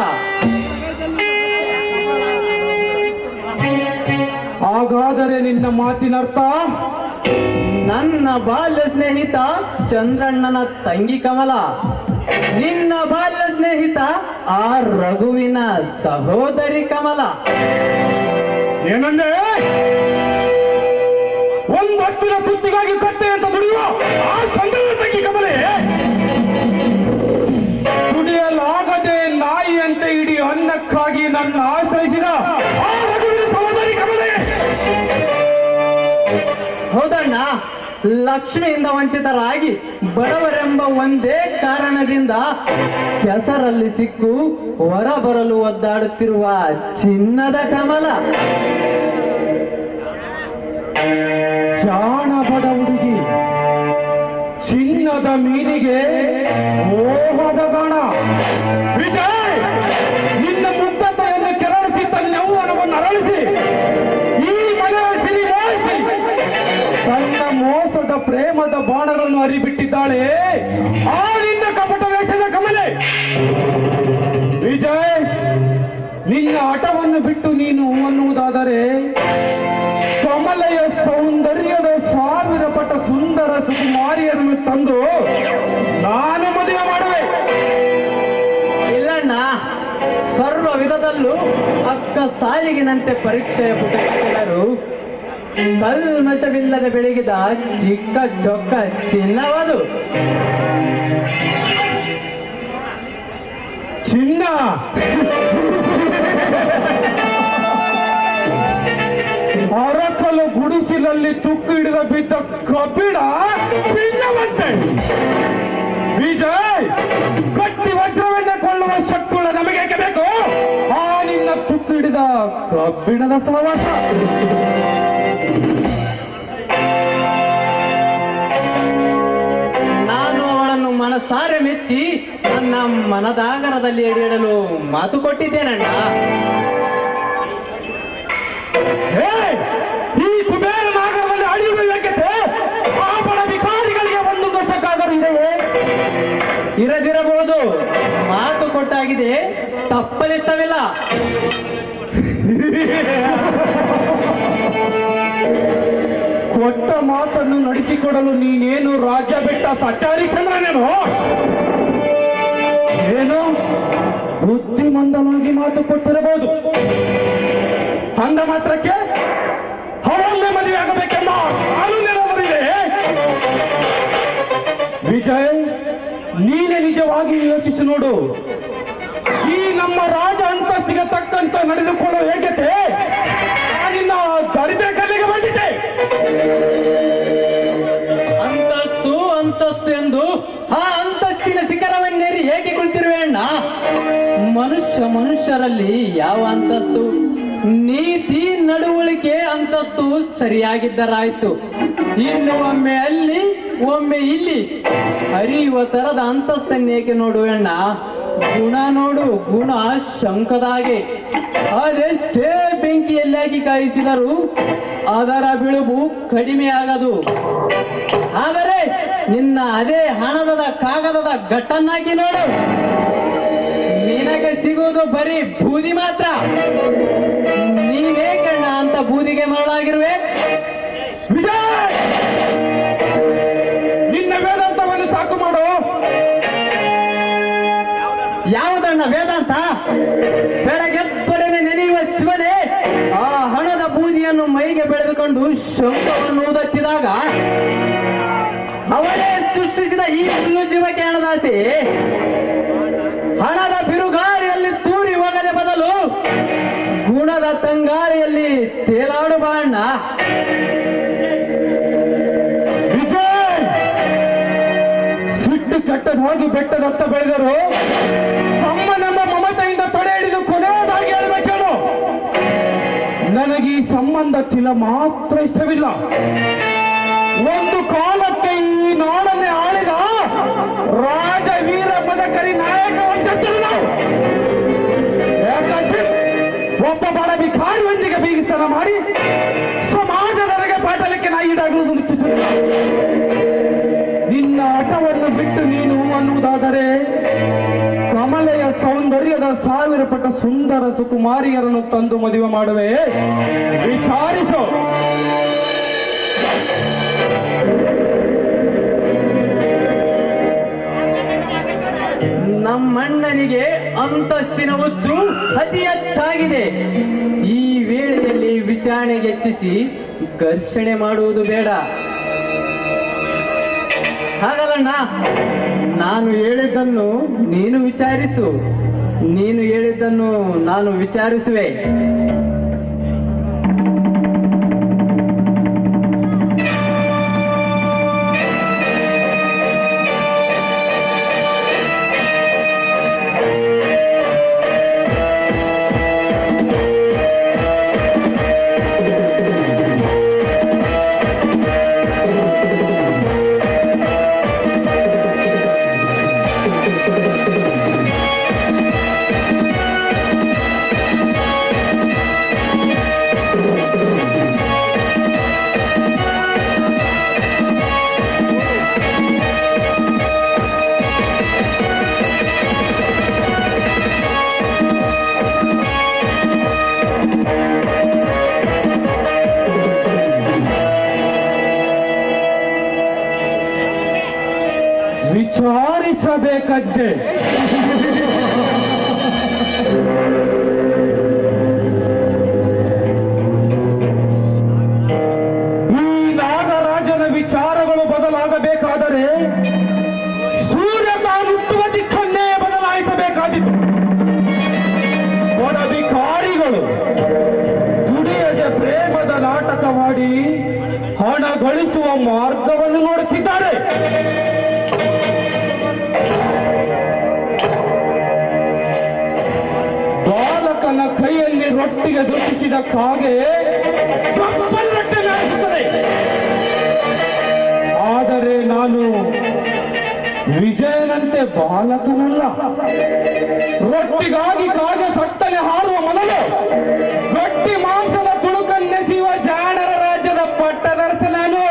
ಹಾಗಾದರೆ ನಿನ್ನ ಮಾತಿನರ್ಥ? ನನ್ನ ಬಾಲ್ಯ ಸ್ನೇಹಿತ ಚಂದ್ರಣ್ಣನ ತಂಗಿ ಕಮಲ. ನಿನ್ನ ಬಾಲ್ಯ ಸ್ನೇಹಿತ ಆ ರಘುವಿನ ಸಹೋದರಿ ಕಮಲ. ಏನಂದ್ರೆ ಒಂದು ಹತ್ತಿರ ತುತ್ತಿಗಾಗಿ ಕತ್ತೆ ಅಂತ ದುಡಿಯುವ ಆ ಸಂದರ್ಭ ತಂಗಿ ಕಮಲೆ, ದುಡಿಯಲಾಗದೆ ನಾಯಿಯಂತೆ ಇಡೀ ಅನ್ನಕ್ಕಾಗಿ ನನ್ನ ಆಶ್ರಯಿಸಿದ ಆ ರಘುವಿನ ಸಹೋದರಿ ಕಮಲೆ. ಹೌದಣ್ಣ, ಲಕ್ಷ್ಮಿಯಿಂದ ವಂಚಿತರಾಗಿ ಬಡವರೆಂಬ ಒಂದೇ ಕಾರಣದಿಂದ ಕೆಸರಲ್ಲಿ ಸಿಕ್ಕು ಹೊರಬರಲು ಒದ್ದಾಡುತ್ತಿರುವ ಚಿನ್ನದ ಕಮಲ. ಜಾಣ ಬಡ ಹುಡುಗಿ, ಚಿನ್ನದ ಮೀನಿಗೆ ಮೋಹದ ಗಣ. ವಿಜಯ್, ನಿನ್ನ ಮುಗ್ಧತೆಯನ್ನು ಕೆರಳಿಸಿ ತನ್ನ ಯೌವನವನ್ನು ಅರಳಿಸಿ ಈ ಮನೆಯ ಸಿರಿ ಮೋಹಿಸಿ ತನ್ನ ಮೋಸದ ಸಾವಿರದ ಪ್ರೇಮದ ಬಾಣಗಳನ್ನು ಹರಿಬಿಟ್ಟಿದ್ದಾಳೆ ಆ ನಿನ್ನ ಕಪಟ ವೇಷದ ಕಮಲೆ. ವಿಜಯ್, ನಿನ್ನ ಹಠವನ್ನು ಬಿಟ್ಟು ನೀನು ಅನ್ನುವುದಾದರೆ ಕಮಲೆಯ ಸೌಂದರ್ಯದ 1000 ಪಟ ಸುಂದರ ಸುಕುಮಾರಿಯರನ್ನು ತಂದು ನಾನು ಮದುವೆ ಮಾಡುವೆ. ಇಲ್ಲಣ್ಣ, ಸರ್ವ ವಿಧದಲ್ಲೂ ಅಕ್ಕ ಸಾಲಿಗಿನಂತೆ ಪರೀಕ್ಷೆಯ ಪುಟರು ಕಲ್ಮಶವಿಲ್ಲದೆ ಬೆಳಗಿದ ಚಿಕ್ಕ ಚೊಕ್ಕ ಚಿನ್ನವದು. ಚಿನ್ನ ಅರಕಲು ಗುಡಿಸಿನಲ್ಲಿ ತುಕ್ಕು ಹಿಡಿದ ಬಿದ್ದ ಕಬ್ಬಿಣ ಚಿನ್ನವಂತೆ. ವಿಜಯ್, ಗಟ್ಟಿ ವಜ್ರವನ್ನ ಕೊಳ್ಳುವ ಶಕ್ತಿಯುಳ್ಳ ನಮಗೆ ಬೇಕು ಆ ನಿನ್ನ ತುಕ್ಕು ಹಿಡಿದ ಕಬ್ಬಿಣದ ಸಹವಾಸ. ನಾನು ಅವಳನ್ನು ಮನಸಾರೆ ಮೆಚ್ಚಿ ನನ್ನ ಮನದಾಗರದಲ್ಲಿ ಎಡೆಯಿಡಲು ಮಾತು ಕೊಟ್ಟಿದ್ದೇನಣ್ಣ. ಈ ಕುಬೇರ ನಾಗರದಲ್ಲಿ ಅಳಿಯುವ ಯೋಗ್ಯತೆ ಆ ಬಡ ವಿಕಾರಿಗಳಿಗೆ ಒಂದು ದೋಷಕ್ಕಾದರೂ ಇದೆಯೇ? ಇರದಿರಬಹುದು, ಮಾತು ಕೊಟ್ಟಾಗಿದೆ, ತಪ್ಪಲಿಷ್ಟವಿಲ್ಲ. ಕೊಟ್ಟ ಮಾತನ್ನು ನಡೆಸಿಕೊಡಲು ನೀನೇನು ರಾಜ್ಯ ಬಿಟ್ಟ ಸಟ್ಟಾರಿ ಚಂದ್ರನೇನು? ಏನು ಬುದ್ಧಿಮಂದನಾಗಿ ಮಾತು ಕೊಟ್ಟಿರಬಹುದು, ಅಂದ ಮಾತ್ರಕ್ಕೆ ಅವಳನ್ನೇ ಮದುವೆ ಆಗಬೇಕೆಂಬ ಕಾನೂನೇನಾದರೂ ಇದೆ? ವಿಜಯ್, ನೀನೇ ನಿಜವಾಗಿ ಯೋಚಿಸಿ ನೋಡು. ಈ ನಮ್ಮ ರಾಜ ಅಂತಸ್ತಿಗೆ ತಕ್ಕಂತ ನಡೆದುಕೊಳ್ಳುವ ಯೋಗ್ಯತೆ ನಿನ್ನ ದರಿದ್ರ ಕಲ್ಲಿಗೆ ಬಂದಿದೆ. ಅಂತಸ್ತು ಅಂತಸ್ತು ಎಂದು ಆ ಅಂತಸ್ತಿನ ಶಿಖರವನ್ನೇರಿ ಹೇಗೆ ಕುಳಿತಿರುವೆ ಅಣ್ಣ? ಮನುಷ್ಯರಲ್ಲಿ ಯಾವ ಅಂತಸ್ತು? ನೀತಿ ನಡವಳಿಕೆ ಅಂತಸ್ತು ಸರಿಯಾಗಿದ್ದರಾಯ್ತು. ಇನ್ನು ಒಮ್ಮೆ ಅಲ್ಲಿ ಒಮ್ಮೆ ಇಲ್ಲಿ ಹರಿಯುವ ತರದ ಅಂತಸ್ತನ್ನೇಕೆ ನೋಡುವಣ್ಣ? ಗುಣ ನೋಡು, ಗುಣ ಶಂಕದಾಗೆ. ಅದೆಷ್ಟೇ ಬೆಂಕಿಯಲ್ಲಾಗಿ ಕಾಯಿಸಿದರೂ ಅದರ ಬಿಳುಬು ಕಡಿಮೆ ಆಗದು. ಆದರೆ ನಿನ್ನ ಅದೇ ಹಣದ ಕಾಗದದ ಗಟ್ಟನ್ನಾಗಿ ನೋಡು, ನಿನಗೆ ಸಿಗುವುದು ಬರೀ ಬೂದಿ ಮಾತ್ರ. ನೀನೇ ಕಣ್ಣ ಅಂತ ಬೂದಿಗೆ ಮರಳಾಗಿರುವೆ. ವಿಜಯ್, ನಿನ್ನ ವೇದಾಂತವನ್ನು ಸಾಕು ಮಾಡು. ಯಾವುದಣ್ಣ ವೇದಾಂತ? ಬೆಳಗ್ಗೆತ್ತೊಡನೆ ನೆನೆಯುವ ಶಿವನೇ ಆ ಹಣದ ಬೂದಿಯನ್ನು ಮೈಗೆ ಬೆಳೆದುಕೊಂಡು ಶಂಕವನ್ನು ಊದತ್ತಿದಾಗ ಅವಳೇ ಸೃಷ್ಟಿಸಿದ ಈ ಹುಲ್ಲು ಜೀವಕ್ಕೆ ಹಣದಾಸೆ ಹಣದ ಬಿರುಗಾಳಿಯಲ್ಲಿ ತೂರಿ ಹೋಗದೆ ಬದಲು ಗುಣದ ತಂಗಾಳಿಯಲ್ಲಿ ತೇಲಾಡು ಬಾಣ್ಣ. ವಿಜಯ್, ಸಿಟ್ಟು ಕೆಟ್ಟದ ಹೋಗಿ ಬೆಟ್ಟದತ್ತ ಬೆಳೆದರು ತಮ್ಮ ನಮ್ಮ ಮಮತೆಯಿಂದ ತಡೆ ಹಿಡಿದು ಕೊನೆಯದಾಗಿ ಹೇಳ್ಬೇಕೇನು? ನನಗೆ ಈ ಸಂಬಂಧ ತಿಲ ಮಾತ್ರ ಇಷ್ಟವಿಲ್ಲ. ಒಂದು ಕಾಲಕ್ಕೆ ಈ ನಾಡನ್ನೇ ಆಳಿದ ರಾಜ ವೀರ ಬದಕರಿ ನಾಯಕ ವಂಶಸ್ಥರು ನಾವು. ಯಾಕಂದ್ರೆ ಒಬ್ಬ ಬಡ ವಿಕಾರಿಯೊಂದಿಗೆ ಬೀಗಿಸ್ತನ ಮಾಡಿ ಸಮಾಜದವರೆಗೆ ಪಾಠಲಿಕ್ಕೆ ನಾ ಈಡಾಗಲು ಮುಚ್ಚಿಸಿಲ್ಲ. ನಿನ್ನ ಹಠವನ್ನು ಬಿಟ್ಟು ನೀನು ಅನ್ನುವುದಾದರೆ ಕಮಲೆಯ ಸೌಂದರ್ಯದ 1000 ಪಟ ಸುಂದರ ಸುಕುಮಾರಿಯರನ್ನು ತಂದು ಮದುವೆ ಮಾಡುವೆ. ವಿಚಾರಿಸು. ನಮ್ಮಣ್ಣನಿಗೆ ಅಂತಸ್ತಿನ ಹುಚ್ಚು ಅತಿ ಹೆಚ್ಚಾಗಿದೆ. ಈ ವೇಳೆಯಲ್ಲಿ ವಿಚಾರಣೆಗೆ ಹೆಚ್ಚಿಸಿ ಘರ್ಷಣೆ ಮಾಡುವುದು ಬೇಡ. ಹಾಗಲ್ಲಣ್ಣ, ನಾನು ಹೇಳಿದ್ದನ್ನು ನೀನು ವಿಚಾರಿಸು, ನೀನು ಹೇಳಿದ್ದನ್ನು ನಾನು ವಿಚಾರಿಸುವೆ. ವಿಚಾರಿಸಬೇಕದ್ದೆ. ಈ ನಾಗರಾಜನ ವಿಚಾರಗಳು ಬದಲಾಗಬೇಕಾದರೆ ಸೂರ್ಯ ತಾನುಟ್ಟುವ ದಿಕ್ಕನ್ನೇ ಬದಲಾಯಿಸಬೇಕಾದಿತ್ತು. ಪದವಿಕಾರಿಗಳು ದುಡಿಯದೆ ಪ್ರೇಮದ ನಾಟಕವಾಡಿ ಹಣ ಗಳಿಸುವ ಮಾರ್ಗವನ್ನು ನೋಡುತ್ತಿದ್ದಾರೆ. ಬಾಲಕನ ಕೈಯಲ್ಲಿ ರೊಟ್ಟಿಗೆ ದೃಷ್ಟಿಸಿದ ಕಾಗೆ ಕಪ್ಪಲ್ ರೊಟ್ಟೆ ನಡೆಸುತ್ತದೆ. ಆದರೆ ನಾನು ವಿಜಯನಂತೆ ಬಾಲಕನಲ್ಲ. ರೊಟ್ಟಿಗಾಗಿ ಕಾಗೆ ಸತ್ತನೆ ಹಾರುವ ಮೊದಲು ಗಟ್ಟಿ ಮಾಂಸದ ತುಣುಕನ್ನೆಸೆಯುವ ಜಾಣರ ರಾಜ್ಯದ ಪಟ್ಟದರಸ ನಾನು.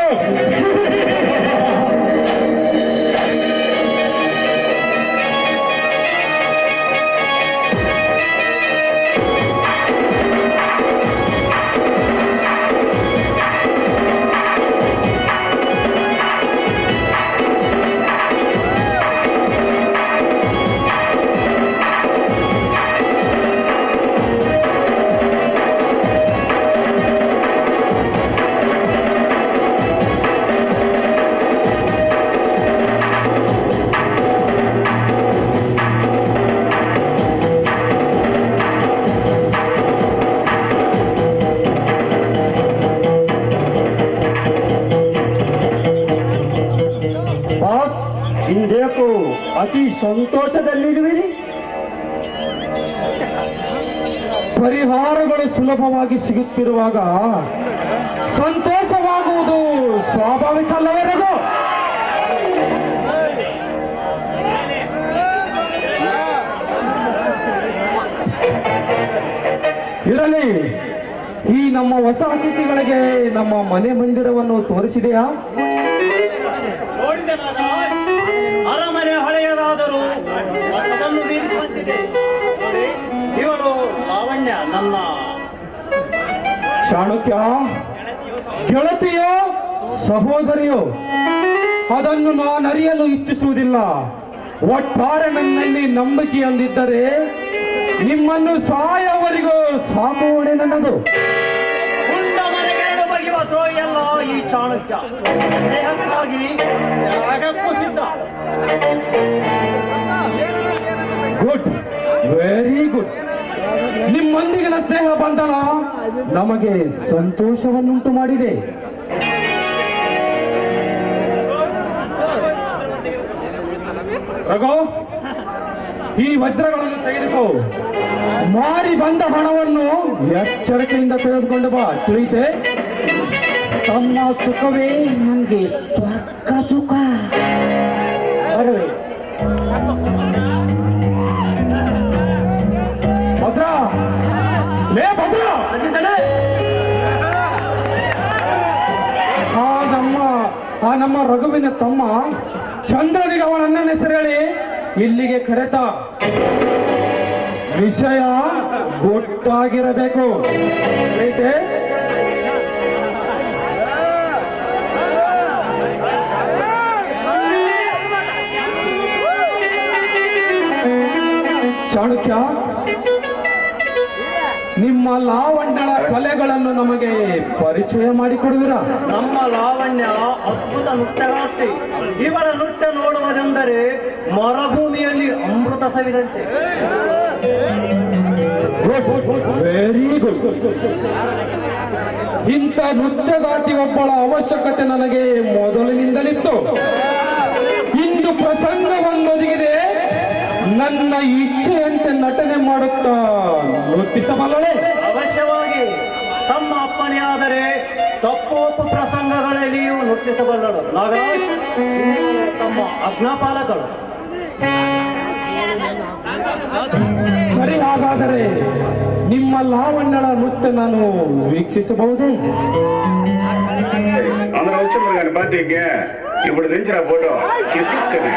ಬಾಸ್, ಇಂದೇಕು ಅತಿ ಸಂತೋಷದಲ್ಲಿರುವಿರಿ? ಪರಿಹಾರಗಳು ಸುಲಭವಾಗಿ ಸಿಗುತ್ತಿರುವಾಗ ಸಂತೋಷವಾಗುವುದು ಸ್ವಾಭಾವಿಕ ಅಲ್ಲವೇ ರಘು? ಇರಲಿ, ಈ ನಮ್ಮ ಹೊಸ ಅತಿಥಿಗಳಿಗೆ ನಮ್ಮ ಮನೆ ಮಂದಿರವನ್ನು ತೋರಿಸಿದೆಯಾ? ಅರಮನೆ ಹಳೆಯದಾದರೂ ಅದನ್ನು ಮೀರಿಸುವಂತಿದೆ. ನೋಡಿ, ಇವಳು ಲಾವಣ್ಯ, ನನ್ನ ಚಾಣಕ್ಯ ಗೆಳತಿಯೋ ಸಹೋದರಿಯೋ ಅದನ್ನು ನಾನು ಅರಿಯಲು ಇಚ್ಛಿಸುವುದಿಲ್ಲ. ಒಟ್ಟಾರೆ ನನ್ನಲ್ಲಿ ನಂಬಿಕೆ ಅಂದಿದ್ದರೆ ನಿಮ್ಮನ್ನು ಸಾಯವರಿಗೂ ಸಾಕುವಣೆ ನನ್ನದು. ಗುಂಡ ಮನೆಗೆರಡು ಬಗೆಯುವ ದ್ರೋಹಿಯಲ್ಲ ಈ ಚಾಣಕ್ಯ. ದೇಹಕ್ಕಾಗಿ ತ್ಯಾಗಕ್ಕೂ ಸಿದ್ಧ. Good, very good. ನಿಮ್ಮೊಂದಿಗಿನ ಸ್ನೇಹ ಬಂಧನ ನಮಗೆ ಸಂತೋಷವನ್ನುಂಟು ಮಾಡಿದೆ. ರಘು, ಈ ವಜ್ರಗಳನ್ನು ತೆಗೆದುಕೋ. ಮಾರಿ ಬಂದ ಹಣವನ್ನು ಎಚ್ಚರಿಕೆಯಿಂದ ತೆಗೆದುಕೊಂಡು ಬಾ, ತಿಳಿತೆ? ತಮ್ಮ ಸುಖವೇ ನನಗೆ ಸ್ವರ್ಗ ಸುಖ. ಬರುವೆ. ಭದ್ರ, ಲೇ ಭದ್ರ, ಆ ನಮ್ಮ ರಘುವಿನ ತಮ್ಮ ಚಂದ್ರನಿಗೆ ಅವನ ಅಣ್ಣನ ಹೆಸರು ಹೇಳಿ ಇಲ್ಲಿಗೆ ಕರೆತ. ವಿಷಯ ಗೊತ್ತಾಗಿರಬೇಕು, ಐತೆ? ಚಾಣಕ್ಯ, ನಿಮ್ಮ ಲಾವಣ್ಯಳ ಕಲೆಗಳನ್ನು ನಮಗೆ ಪರಿಚಯ ಮಾಡಿಕೊಡುವಿರಾ? ನಮ್ಮ ಲಾವಣ್ಯ ಅದ್ಭುತ ನೃತ್ಯಗಾರ್ತಿ. ಇವಳ ನೃತ್ಯ ನೋಡುವುದೆಂದರೆ ಮರುಭೂಮಿಯಲ್ಲಿ ಅಮೃತ ಸವಿದಂತೆ. Very good. ಇಂಥ ನೃತ್ಯಗಾತಿ ಒಬ್ಬಳ ಅವಶ್ಯಕತೆ ನನಗೆ ಮೊದಲಿನಿಂದಲಿತ್ತು. ಇಂದು ಪ್ರಸಂಗವನ್ನೊದಗಿದೆ. ನನ್ನ ಇಚ್ಛೆಯಂತೆ ನಟನೆ ಮಾಡುತ್ತಾ ನೃತ್ಯಿಸಬಲ್ಲಳೆ? ಅವಶ್ಯವಾಗಿ. ತಮ್ಮ ಅಪ್ಪನೇ ಆದರೆ ತಪ್ಪು ಒಪ್ಪು ಪ್ರಸಂಗಗಳಲ್ಲಿಯೂ ನೃತ್ಯಿಸಬಲ್ಲಳು. ನಾಗರಾಜ್, ತಮ್ಮ ಅಜ್ಞಾಪಾಲಕಳು. ಸರಿ, ಹಾಗಾದರೆ ನಿಮ್ಮ ಲಾವಣ್ಯಳ ನೃತ್ಯ ನಾನು వీక్షిಸಬಹುದೇ? అందరూ వచ్చారు కానీ పార్టీకి ఇప్పుడు దించిన ఫోటో కిసిక్కనే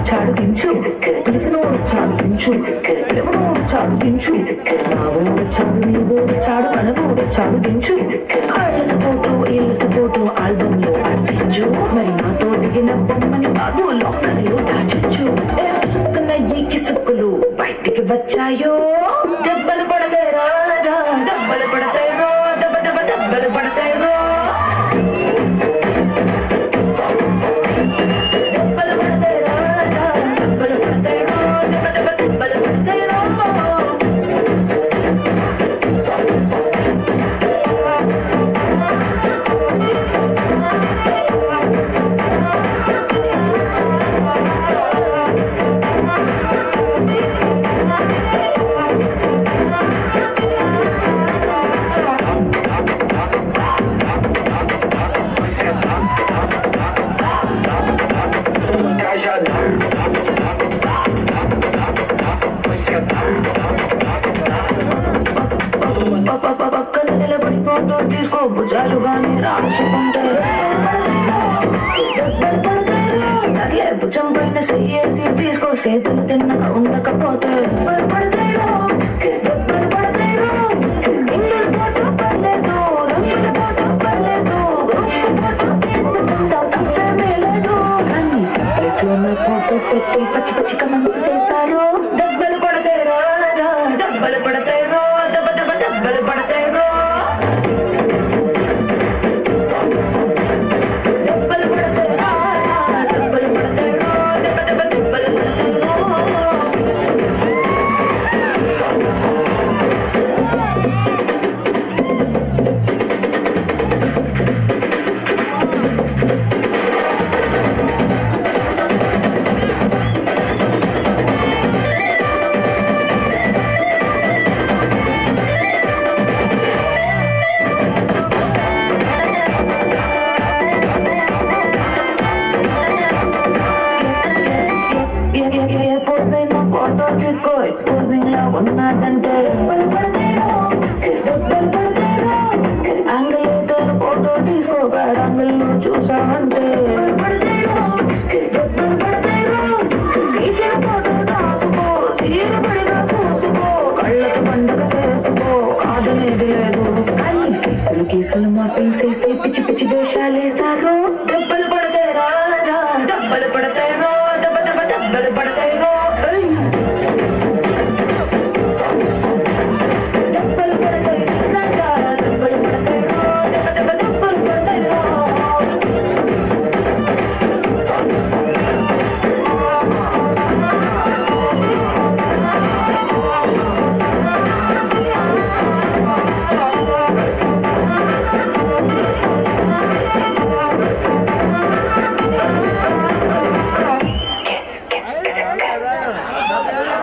చాడు దించు పిలిసినోడు చాడు దించు పిలవనోడు చాడు దించు నావోడు చాడు నీవోడు చాడు మనవోడు చాడు దించు ఆళ్ళతో ఫోటో ఇళ్ళతో ఫోటో ఆల్బమ్ లో అర్పించు మరి నాతో దిగిన బొమ్మని బాబు లోకల్లో దాచొచ్చు సుక్కున ఈ కిసుక్కులు బయటికి వచ్చాయో దెబ్బలు పడతాయి రాజా దెబ్బలు పడతాయి రో దెబ్బ దెబ్బ దెబ్బలు పడతాయి రో పక్కన నిలబడి ఫోటో తీసుకో భుజాలు గాని రాసుకుంటే సర్లే భుజం పైన చెయ్యేసి తీసుకో చేతులు తిన్నగా ఉండకపోతే సింగిల్ ఫోటో పర్లేదు రంగుల ఫోటో పర్లేదు ఫోటో తీసుకుంటా తప్పేమీ లేదు కానీ ప్లేట్లోనే ఫోటో పెట్టి పచ్చి పచ్చి కమెంట్స్ చేశారు దెబ్బలు పడతాయి రాజా దెబ్బలు పడతాయి రో దెబ్బ దెబ్బ దెబ్బలు పడతాయి రో దెబ్బలు పడతాయి రాజా దెబ్బలు పడతాయి రో దెబ్బ దెబ్బ దెబ్బలు పడతాయి రో పోసైనా ఫోటో తీసుకో ఎక్స్పోజింగ్ లా ఉన్నదంటే యాంగిల్ అయితే ఫోటో తీసుకో బ్యాడ్ యాంగిల్ లో చూసామంటే తీసిన ఫోటో రాసుకో తీరబడిగా చూసుకో కళ్ళకి పండుగ చేసుకో కాదనేది లేదు కానీ కేసులు కేసులు మార్పింగ్ చేసి పిచ్చి పిచ్చి వేషాలేసారు